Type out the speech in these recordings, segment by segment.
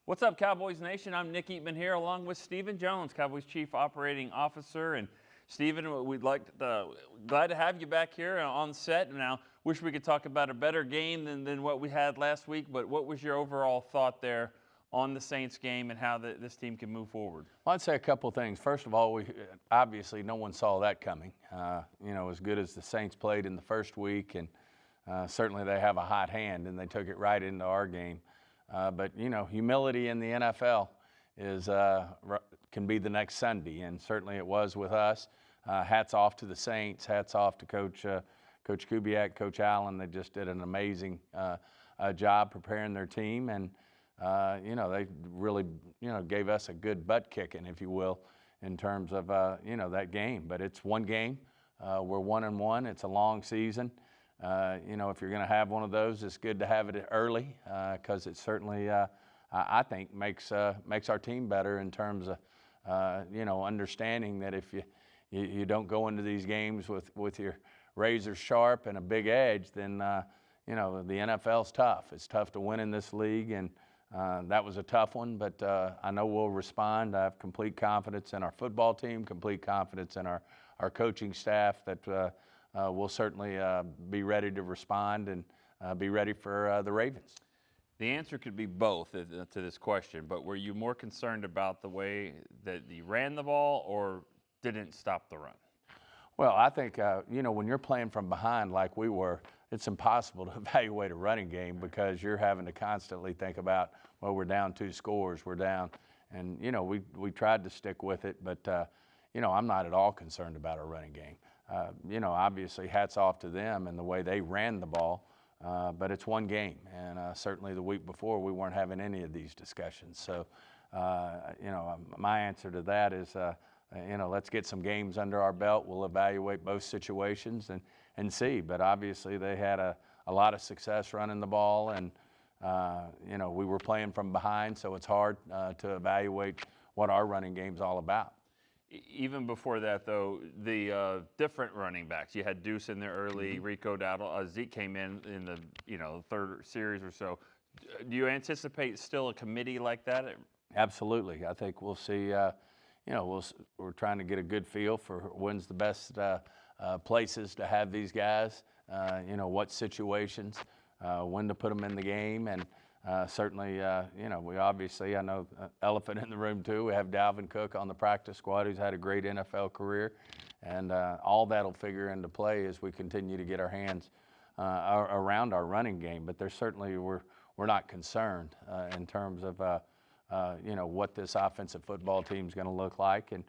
What's up, Cowboys Nation? I'm Nick Eatman here, along with Stephen Jones, Cowboys Chief Operating Officer. And Stephen, glad to have you back here on set. Now, wish we could talk about a better game than what we had last week. But what was your overall thought there on the Saints game and how this team can move forward? Well, I'd say a couple of things. First of all, obviously no one saw that coming. As good as the Saints played in the first week, and certainly they have a hot hand, and they took it right into our game. But humility in the NFL can be the next Sunday, and certainly it was with us. Hats off to the Saints. Hats off to Coach Kubiak, Coach Allen. They just did an amazing job preparing their team, and they really gave us a good butt kicking, if you will, in terms of that game. But it's one game. We're 1-1. It's a long season. If you're going to have one of those, it's good to have it early because it certainly, I think, makes our team better in terms of, understanding that if you don't go into these games with your razor sharp and a big edge, then, the NFL's tough. It's tough to win in this league, and that was a tough one, but I know we'll respond. I have complete confidence in our football team, complete confidence in our coaching staff that we'll certainly be ready to respond and be ready for the Ravens. The answer could be both to this question, but were you more concerned about the way that you ran the ball or didn't stop the run? Well, I think, when you're playing from behind like we were, it's impossible to evaluate a running game because you're having to constantly think about, well, we're down 2 scores, we're down. And, we tried to stick with it, but, I'm not at all concerned about our running game. Obviously hats off to them and the way they ran the ball, but it's one game. And certainly the week before we weren't having any of these discussions. So, my answer to that is, let's get some games under our belt. We'll evaluate both situations and see. But obviously they had a lot of success running the ball, and, we were playing from behind, so it's hard to evaluate what our running game's all about. Even before that, though, the different running backs. You had Deuce in there early, Rico Dowdle. Zeke came in the third series or so. Do you anticipate still a committee like that? Absolutely. I think we'll see. We're trying to get a good feel for when's the best places to have these guys. What situations, when to put them in the game, and certainly, we obviously, I know, elephant in the room too. We have Dalvin Cook on the practice squad, who's had a great NFL career, and all that'll figure into play as we continue to get our hands around our running game. But there's certainly we're not concerned in terms of what this offensive football team is going to look like, and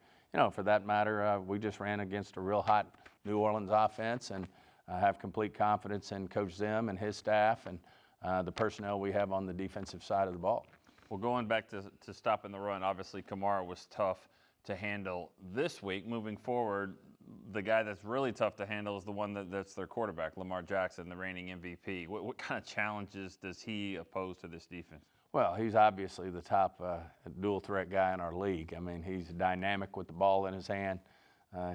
for that matter, we just ran against a real hot New Orleans offense, and I have complete confidence in Coach Zim and his staff and the personnel we have on the defensive side of the ball. Well, going back to stopping the run, obviously Kamara was tough to handle this week. Moving forward, the guy that's really tough to handle is the one that's their quarterback, Lamar Jackson, the reigning MVP. What kind of challenges does he pose to this defense? Well, he's obviously the top dual threat guy in our league. I mean, he's dynamic with the ball in his hand.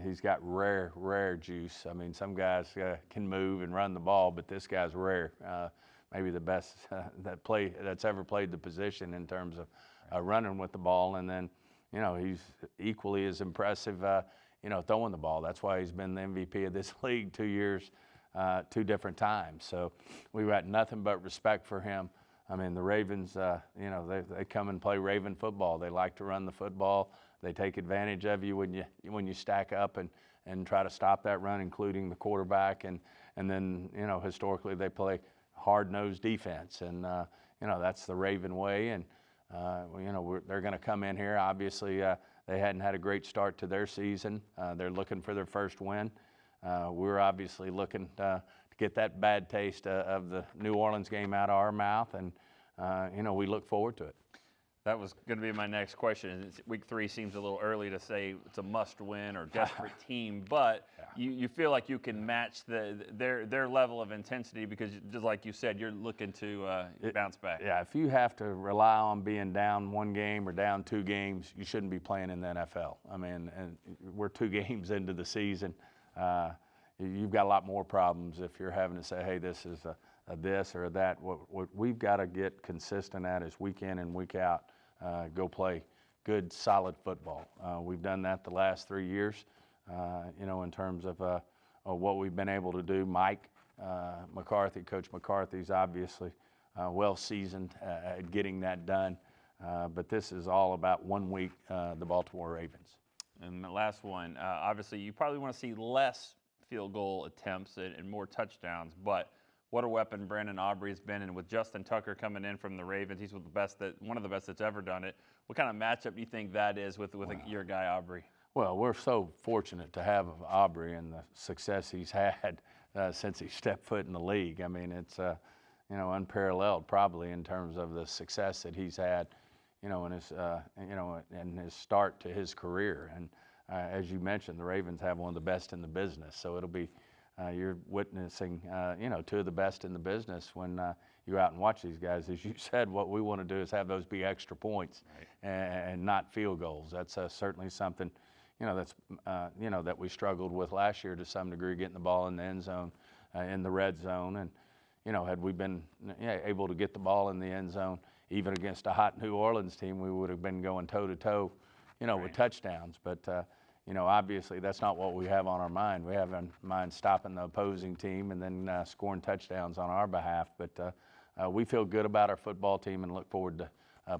He's got rare juice. I mean, some guys can move and run the ball, but this guy's rare. Maybe the best that's ever played the position in terms of running with the ball. And then, he's equally as impressive, throwing the ball. That's why he's been the MVP of this league 2 years, 2 different times. So we've got nothing but respect for him. I mean, the Ravens, they come and play Raven football. They like to run the football. They take advantage of you when you stack up and try to stop that run, including the quarterback. And then, historically they play hard-nosed defense, and that's the Raven way. And they're going to come in here. Obviously, they hadn't had a great start to their season. They're looking for their first win. We're obviously looking to get that bad taste of the New Orleans game out of our mouth, and we look forward to it. That was going to be my next question. Week 3 seems a little early to say it's a must-win or desperate team, but you feel like you can match their level of intensity because, just like you said, you're looking to bounce back. Yeah, if you have to rely on being down 1 game or down 2 games, you shouldn't be playing in the NFL. I mean, and we're 2 games into the season. You've got a lot more problems if you're having to say, hey, this is a this or that. What we've got to get consistent at is week in and week out, go play good, solid football. We've done that the last 3 years, in terms of what we've been able to do. Mike McCarthy, Coach McCarthy's obviously well seasoned at getting that done. But this is all about 1 week, the Baltimore Ravens. And the last one, obviously you probably want to see less field goal attempts and more touchdowns, but what a weapon Brandon Aubrey has been, and with Justin Tucker coming in from the Ravens, he's one of the best that's ever done it. What kind of matchup do you think that is with your guy Aubrey? Well, we're so fortunate to have Aubrey and the success he's had since he stepped foot in the league. I mean, it's unparalleled probably in terms of the success that he's had, in his start to his career. And as you mentioned, the Ravens have one of the best in the business. So it'll be you're witnessing, two of the best in the business when you out and watch these guys. As you said, what we want to do is have those be extra points, right, and not field goals. That's certainly something, that we struggled with last year to some degree, getting the ball in the end zone, in the red zone. And, had we been able to get the ball in the end zone, even against a hot New Orleans team, we would have been going toe-to-toe, right, with touchdowns. But, obviously that's not what we have on our mind. We have in mind stopping the opposing team and then scoring touchdowns on our behalf. But we feel good about our football team and look forward to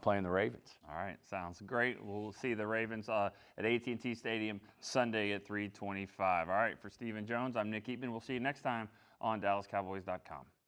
playing the Ravens. All right, sounds great. We'll see the Ravens at AT&T Stadium Sunday at 3:25. All right, for Stephen Jones, I'm Nick Eatman. We'll see you next time on DallasCowboys.com.